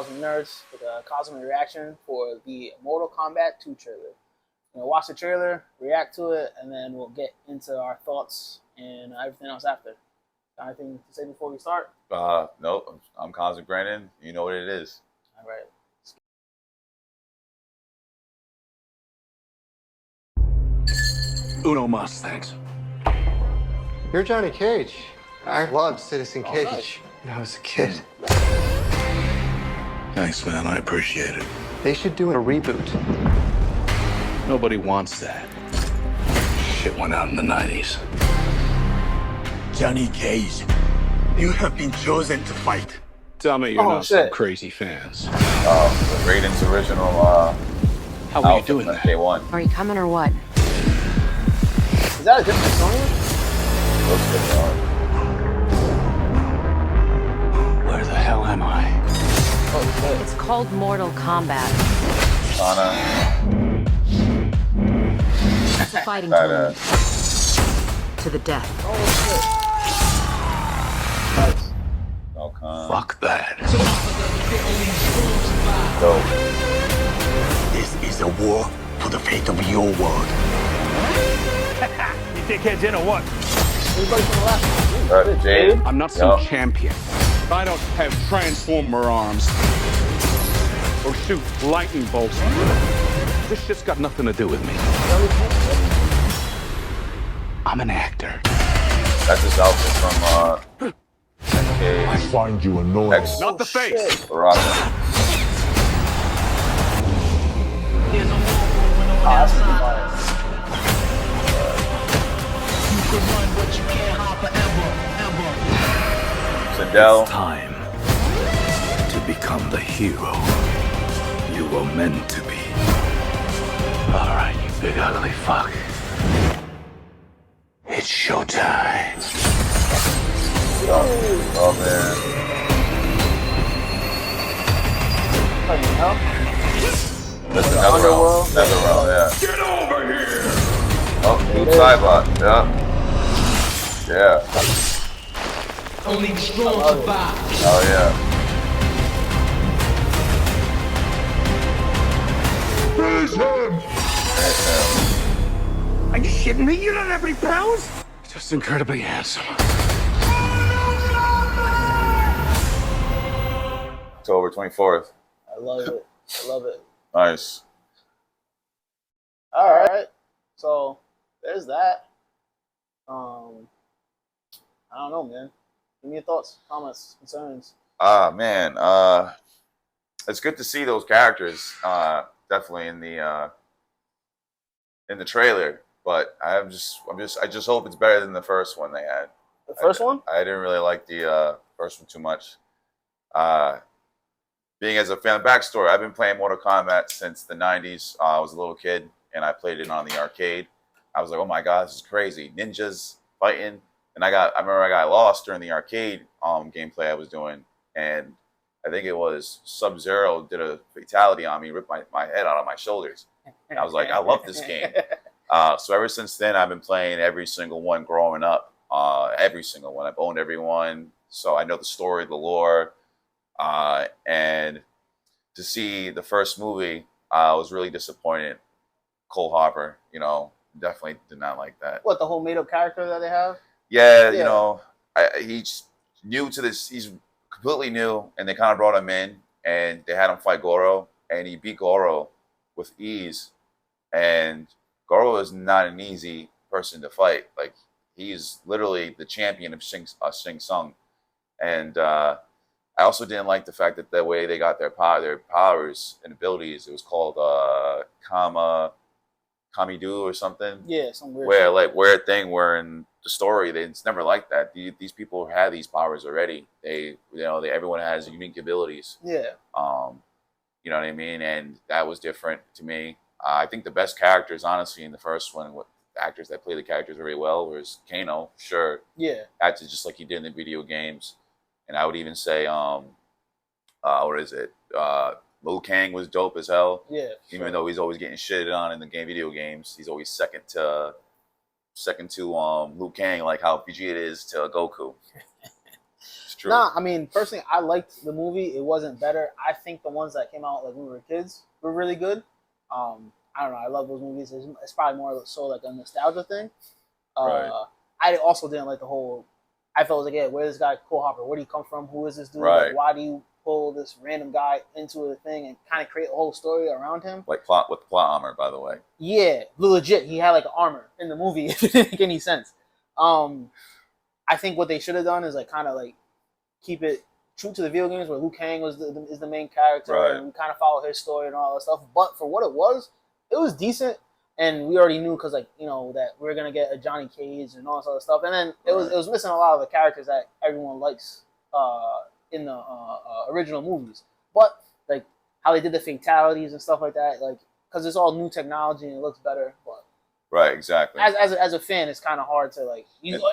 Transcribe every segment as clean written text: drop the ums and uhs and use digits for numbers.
Cosmic Nerds with a Cosmic reaction for the Mortal Kombat 2 trailer. Watch the trailer, react to it, and then we'll get into our thoughts and everything else after. Got anything to say before we start? Nope. I'm Cosmic Brandon. You know what it is. All right. Uno mas, thanks. You're Johnny Cage. I loved Citizen Cage when I was a kid. Thanks, man. I appreciate it. They should do a reboot. Nobody wants that. Shit went out in the 90s. Johnny Cage, you have been chosen to fight. Tell me you're not some crazy fans. The Raiden's original How are you doing that? Day one. Are you coming or what? Is that a different song? Looks good, Where the hell am I? It's called Mortal Kombat. It's a fighting tournament. To the death. Nice. Fuck that. This is a war for the fate of your world. You dickheads in or what? Everybody from the last one. Jade. I'm not some champion. I don't have transformer arms. Or shoot lightning bolts. This shit's got nothing to do with me. I'm an actor. That's his outfit from I find you annoying. Not the face. Baraka. Sindel. It's time to become the hero you were meant to be. All right, you big ugly fuck. It's showtime. Oh man. That's another round. Another round, yeah. Get over here! Oh, new Cybot. Yeah. Yeah. Only the strong survive. Oh yeah. Finish him! Are you shitting me? You don't have any powers? Just incredibly handsome. October 24th. I love it. I love it. Nice. All right. So there's that. I don't know, man. Give me your thoughts, comments, concerns. Man. It's good to see those characters. Definitely in the trailer. But I just hope it's better than the first one they had. The first one? I didn't really like the first one too much. Being as a fan, backstory, I've been playing Mortal Kombat since the 90s. I was a little kid, and I played it on the arcade. I was like, oh my god, this is crazy. Ninjas fighting. And I remember I got lost during the arcade gameplay I was doing. And I think it was Sub-Zero did a fatality on me, ripped my head out of my shoulders. And I was like, I love this game. So ever since then, I've been playing every single one growing up. Every single one. I've owned every one. So I know the story, the lore. And to see the first movie, I was really disappointed. Cole Hopper, definitely did not like that. What, the whole made-up character that they have? Yeah. He's new to this. He's completely new, and they kind of brought him in, and they had him fight Goro, and he beat Goro with ease. And Goro is not an easy person to fight. Like, he's literally the champion of Shang Tsung. And I also didn't like the fact that the way they got their powers and abilities, it was called Kamidu or something. Yeah, some weird weird thing where in the story it's never like that. These people had these powers already. Everyone has unique abilities. Yeah. You know what I mean? And that was different to me. I think the best characters, honestly, in the first one, the actors that play the characters very well, was Kano. Sure. Yeah. Acted just like he did in the video games. And I would even say, what is it? Liu Kang was dope as hell. Yeah. Even though he's always getting shitted on in the video games, he's always second to Liu Kang, like how Vegeta is to Goku. It's true. Nah, I mean, personally, I liked the movie. It wasn't better. I think the ones that came out like when we were kids were really good. I don't know. I love those movies. It's probably more so like a nostalgia thing. Right. I also didn't like the whole. I felt like, yeah, where's this guy Cole Hopper? Where do you come from? Who is this dude? Right. Like, why do you pull this random guy into a thing and kind of create a whole story around him? Like plot with plot armor, by the way. Yeah, legit. He had like armor in the movie. If it didn't make any sense. I think what they should have done is like kind of like keep it true to the video games where Liu Kang is the main character, Right. and we kind of follow his story and all that stuff. But for what it was decent, and we already knew because like that we were gonna get a Johnny Cage and all this other stuff, and then it was missing a lot of the characters that everyone likes in the original movies. But like how they did the fatalities and stuff like that, like because it's all new technology and it looks better, but. Right, exactly. As a fan, it's kind of hard to like.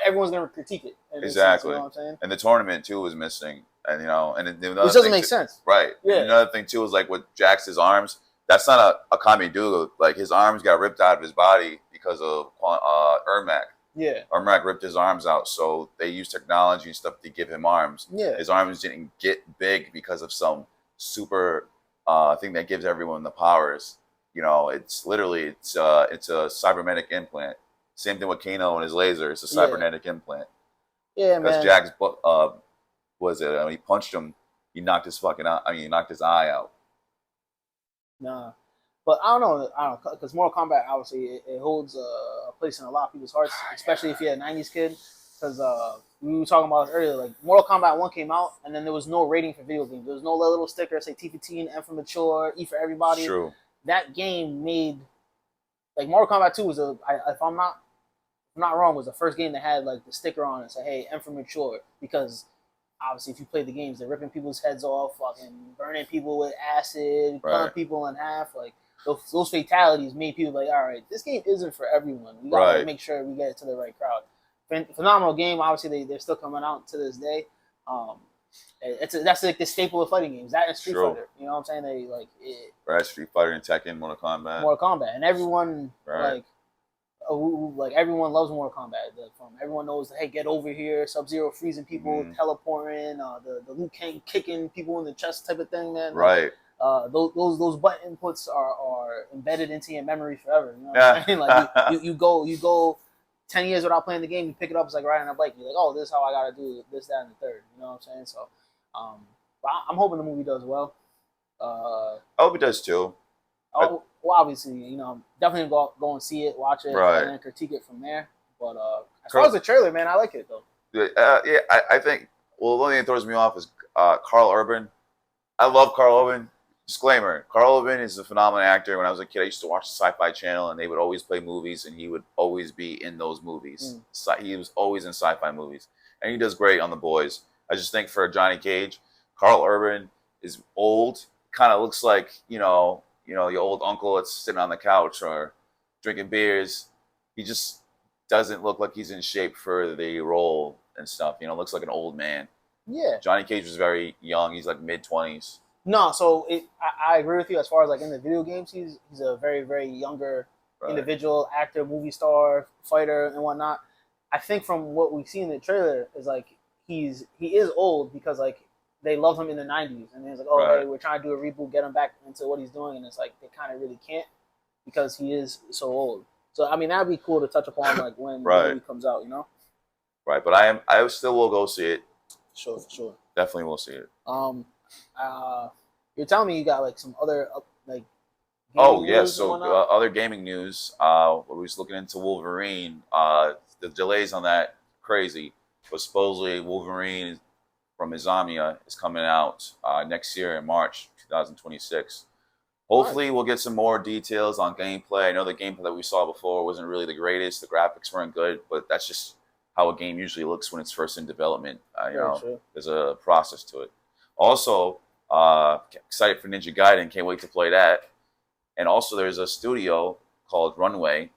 Everyone's gonna critique it. Exactly. You know what I'm saying? And the tournament too was missing, and Which doesn't make sense. Right. Yeah. And another thing too was like with Jax's arms. That's not a Kami Duga. Like his arms got ripped out of his body because of Ermac. Yeah. Ermac ripped his arms out, so they used technology and stuff to give him arms. Yeah. His arms didn't get big because of some super thing that gives everyone the powers. It's literally it's a cybernetic implant. Same thing with Kano and his laser. It's a cybernetic implant. Yeah, man. Because Jax when he punched him, he knocked his fucking eye. He knocked his eye out. Nah, but I don't know, because Mortal Kombat obviously it holds a place in a lot of people's hearts, especially if you're a '90s kid. Because we were talking about this earlier, like Mortal Kombat 1 came out, and then there was no rating for video games. There was no little sticker say T for teen, M for mature, E for everybody. It's true. That game made like Mortal Kombat 2 was if I'm not wrong, was the first game that had like the sticker on it say, hey, M for mature, because obviously if you play the games, they're ripping people's heads off, fucking burning people with acid, cutting people in half. Like those fatalities made people like, all right, this game isn't for everyone. We gotta make sure we get it to the right crowd. Phenomenal game. Obviously they're still coming out to this day. That's like the staple of fighting games. That and Street Fighter. You know what I'm saying? They like it. Right, Street Fighter and Tekken, Mortal Kombat, and everyone like everyone loves Mortal Kombat. Everyone knows that, hey, get over here, Sub-Zero freezing people, teleporting, the Liu Kang kicking people in the chest type of thing, man. Right. Those button inputs are embedded into your memory forever. You know what I'm saying? Like you go 10 years without playing the game, you pick it up, it's like riding a bike. You're like, oh, this is how I gotta do this, that, and the third. You know what I'm saying? So, but I'm hoping the movie does well. I hope it does too. Well, obviously, definitely go and see it, watch it, and then critique it from there. But as far as the trailer, man, I like it though. Yeah, I think. Well, the only thing that throws me off is Karl Urban. I love Karl Urban. Disclaimer: Karl Urban is a phenomenal actor. When I was a kid, I used to watch the Sci-Fi Channel, and they would always play movies, and he would always be in those movies. He was always in sci-fi movies, and he does great on The Boys. I just think for Johnny Cage, Karl Urban is old. Kind of looks like your old uncle that's sitting on the couch or drinking beers. He just doesn't look like he's in shape for the role and stuff. Looks like an old man. Yeah. Johnny Cage was very young. He's like mid-20s. No, so I agree with you as far as like in the video games, he's a very, very younger individual, actor, movie star, fighter, and whatnot. I think from what we've seen in the trailer is like he is old because like they love him in the '90s, and it's like, oh, hey, we're trying to do a reboot, get him back into what he's doing, and it's like they kind of really can't because he is so old. So I mean, that'd be cool to touch upon like when the movie comes out, Right, but I still will go see it. Sure. Definitely will see it. You're telling me you got like some other like. Oh yes, so other gaming news. We was looking into Wolverine. The delays on that crazy, but supposedly Wolverine from Izamia is coming out next year in March 2026. Hopefully, we'll get some more details on gameplay. I know the gameplay that we saw before wasn't really the greatest. The graphics weren't good, but that's just how a game usually looks when it's first in development. There's a process to it. Also, excited for Ninja Gaiden. Can't wait to play that. And also, there's a studio called Runway.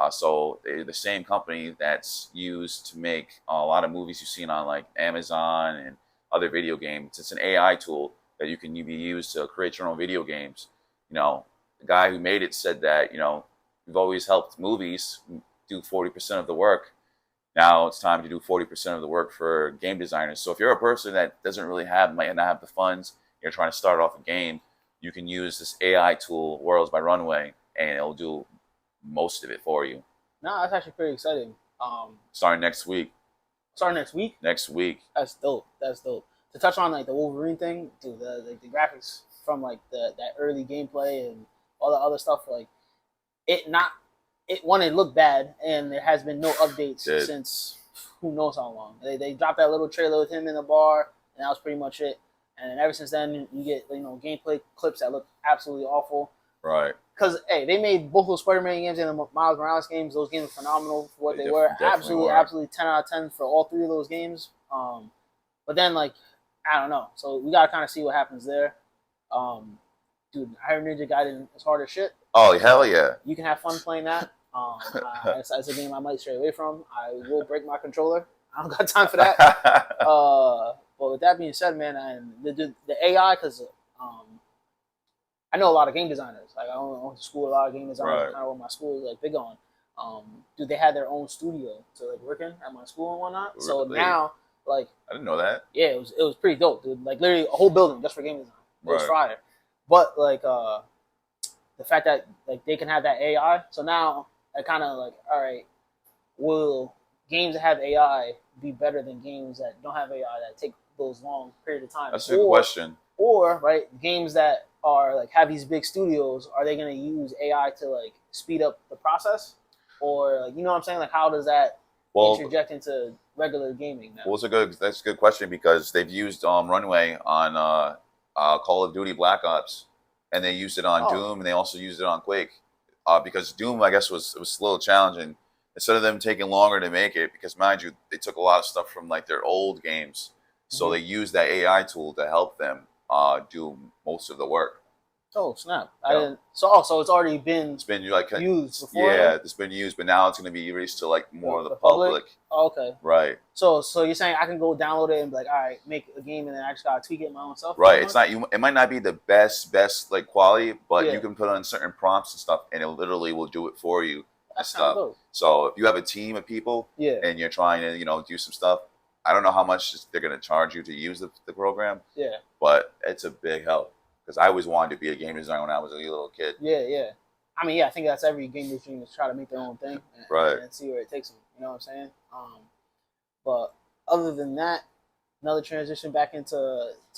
So they're the same company that's used to make a lot of movies you've seen on like Amazon and other video games. It's an AI tool that you can be used to create your own video games. The guy who made it said that, we've always helped movies do 40% of the work. Now it's time to do 40% of the work for game designers. So if you're a person that doesn't really might not have the funds, you're trying to start off a game, you can use this AI tool, Worlds by Runway, and it'll do most of it for you. No, that's actually pretty exciting. Starting next week. Starting next week? Next week. That's dope. That's dope. To touch on like the Wolverine thing, dude, the graphics from like that early gameplay and all the other stuff, like it looked bad, and there has been no updates since who knows how long. They dropped that little trailer with him in the bar, and that was pretty much it. And ever since then, you get gameplay clips that look absolutely awful. Right. Because hey, they made both those Spider-Man games and the Miles Morales games. Those games were phenomenal for what they were. Absolutely 10 out of 10 for all three of those games. But then like I don't know. So we gotta kind of see what happens there. Dude, Iron Ninja Gaiden is hard as shit. Oh hell yeah! You can have fun playing that. It's a game I might stray away from. I will break my controller. I don't got time for that. But with that being said, man, and the AI, because I know a lot of game designers. Like I went to school, a lot of game designers. Right. Kind of what my school is like big on. Dude, they had their own studio to like work in at my school and whatnot. Really? So now, like, I didn't know that. Yeah, it was pretty dope, dude. Like literally a whole building just for game design. It was fire. But like the fact that like they can have that AI, so now I kind of like, all right, will games that have AI be better than games that don't have AI that take those long period of time? That's a good question. Or right, games that are like have these big studios, are they going to use AI to like speed up the process, or like, you know what I'm saying? Like how does that interject into regular gaming now? Well, that's a good question, because they've used Runway on Call of Duty Black Ops, and they used it on Doom, and they also used it on Quake, because Doom, I guess, was a little challenging. Instead of them taking longer to make it, because mind you, they took a lot of stuff from like their old games, so they used that AI tool to help them do most of the work. Oh snap! I didn't. So it's already been. It's been like used before. Yeah, it's been used, but now it's going to be released to like more of the public. Oh, okay. Right. So you're saying I can go download it and be like, all right, make a game, and then I just gotta tweak it my own self. Right. It's not you. It might not be the best like quality, but you can put on certain prompts and stuff, and it literally will do it for you. That's kind of dope. So if you have a team of people, and you're trying to do some stuff, I don't know how much they're going to charge you to use the program. Yeah. But it's a big help, because I always wanted to be a game designer when I was a little kid. Yeah. I mean, I think that's every game designer is try to make their own thing, and see where it takes them. You know what I'm saying? But other than that, another transition back into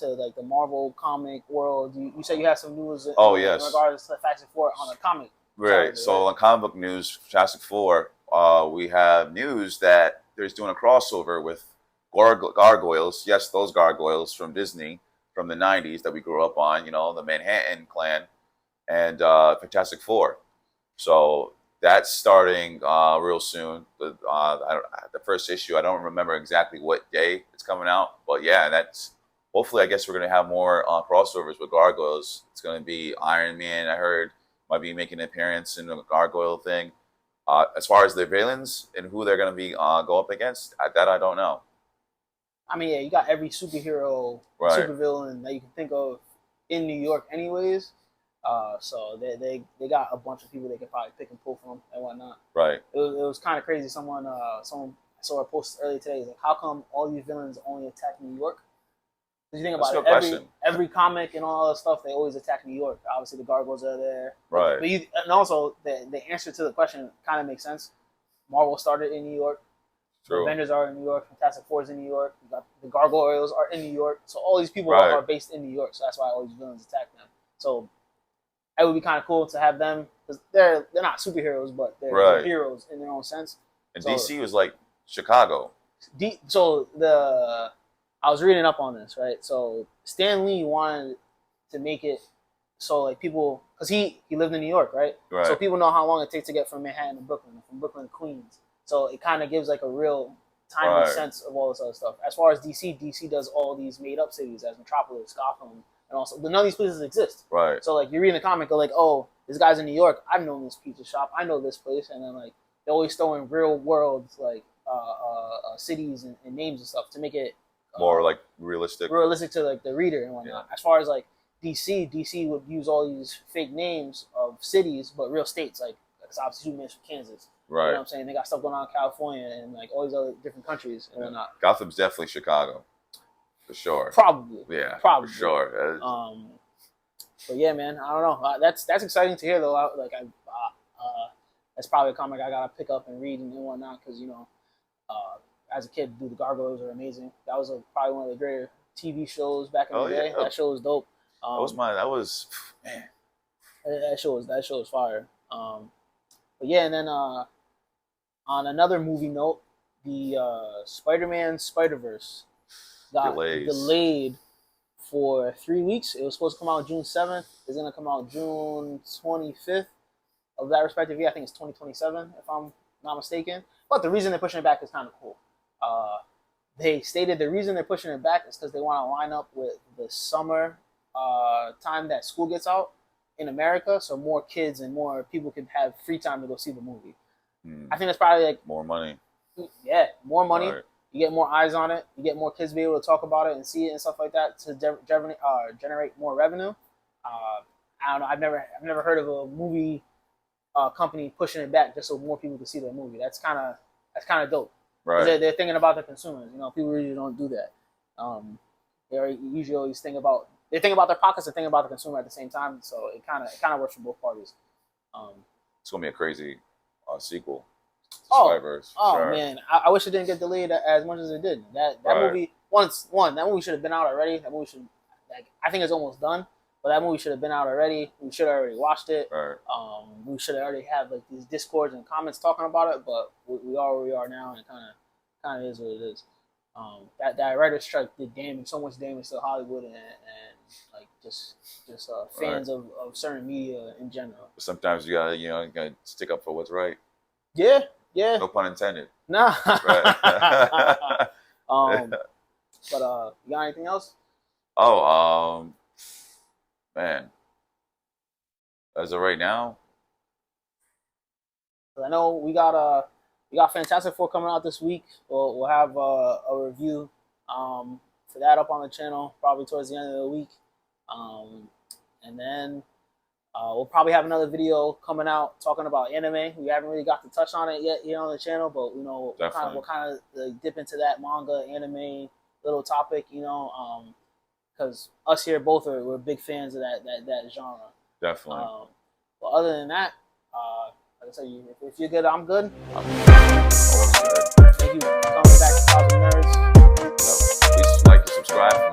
like the Marvel comic world. You said you had some news. In regards to Fantastic Four on the comic. Right. So on comic book news, Fantastic Four, we have news that there's doing a crossover with gargoyles. Yes, those gargoyles from Disney from the 90s that we grew up on, the Manhattan Clan, and Fantastic Four. So that's starting real soon. The first issue, I don't remember exactly what day it's coming out, but yeah, that's hopefully, I guess we're going to have more crossovers with gargoyles. It's going to be Iron Man, I heard, might be making an appearance in the gargoyle thing. As far as the villains and who they're going to be go up against, that I don't know. I mean, yeah, you got every superhero, supervillain that you can think of in New York, anyways. So they got a bunch of people they could probably pick and pull from and whatnot. Right. It was kind of crazy. Someone I saw a post earlier today. Like, how come all these villains only attack New York? Because you think about it, every comic and all that stuff, they always attack New York. Obviously, the gargoyles are there. Right. But and also the answer to the question kind of makes sense. Marvel started in New York. True. The Avengers are in New York. Fantastic Four is in New York. The gargoyles are in New York. So all these people are based in New York. So that's why all these villains attack them. So it would be kind of cool to have them, because they're not superheroes, but they're heroes in their own sense. And DC was like Chicago. I was reading up on this, right? So Stan Lee wanted to make it so like people, because he lived in New York, right? So people know how long it takes to get from Manhattan to Brooklyn, from Brooklyn to Queens. So it kind of gives like a real timely sense of all this other stuff. As far as DC does all these made up cities as Metropolis, Gotham, and also none of these places exist. Right. So like you're reading the comic, go like, oh, this guy's in New York. I've known this pizza shop. I know this place, and then like they always throw in real world like cities and names and stuff to make it more like realistic to like the reader and whatnot. As far as like DC would use all these fake names of cities, but real states like because obviously Superman's from Kansas. Right. You know what I'm saying? They got stuff going on in California and like all these other different countries and whatnot. Gotham's definitely Chicago, for sure. Probably. Yeah, Probably. for sure. But yeah, man, I don't know. That's exciting to hear though. That's probably a comic I gotta pick up and read and whatnot because as a kid, the Gargoyles are amazing. That was probably one of the greater TV shows back in the day. Yeah. That show was dope. Man. That show was fire. But yeah, and then on another movie note, the Spider-Man Spider-Verse got delayed for 3 weeks. It was supposed to come out June 7th. It's gonna come out June 25th of that respective year. I think it's 2027 if I'm not mistaken. But the reason they're pushing it back is kind of cool. They stated the reason they're pushing it back is because they want to line up with the summer time that school gets out in America, so more kids and more people can have free time to go see the movie. I think that's probably like more money. Yeah, more money. Right. You get more eyes on it. You get more kids to be able to talk about it and see it and stuff like that to generate more revenue. I don't know. I've never heard of a movie company pushing it back just so more people can see their movie. That's kind of dope. Right. They're thinking about the consumers. People usually don't do that. They usually always think about their pockets and think about the consumer at the same time. So it kind of works for both parties. It's gonna be a crazy sequel. Spider-Verse, sure. Man, I wish it didn't get delayed as much as it did. That movie, that movie should have been out already. That movie should, I think it's almost done. But that movie should have been out already. We should have already watched it. Right. We should have already had these discords and comments talking about it. But we are where we are now, and it kind of is what it is. That writer's strike did so much damage to Hollywood and just fans of certain media in general. Sometimes you gotta stick up for what's right. Yeah. No pun intended. Nah. Right. But you got anything else? Man. As of right now, I know we got Fantastic Four coming out this week. We'll have a review for that up on the channel probably towards the end of the week, and then we'll probably have another video coming out talking about anime. We haven't really got to touch on it yet here on the channel, but we'll kind of dip into that manga anime little topic, because us here we're big fans of that genre. Definitely. But other than that, like I said, if you're good, I'm good. Always good. Thank you for coming back to Cosmic Nerds. Please like and subscribe.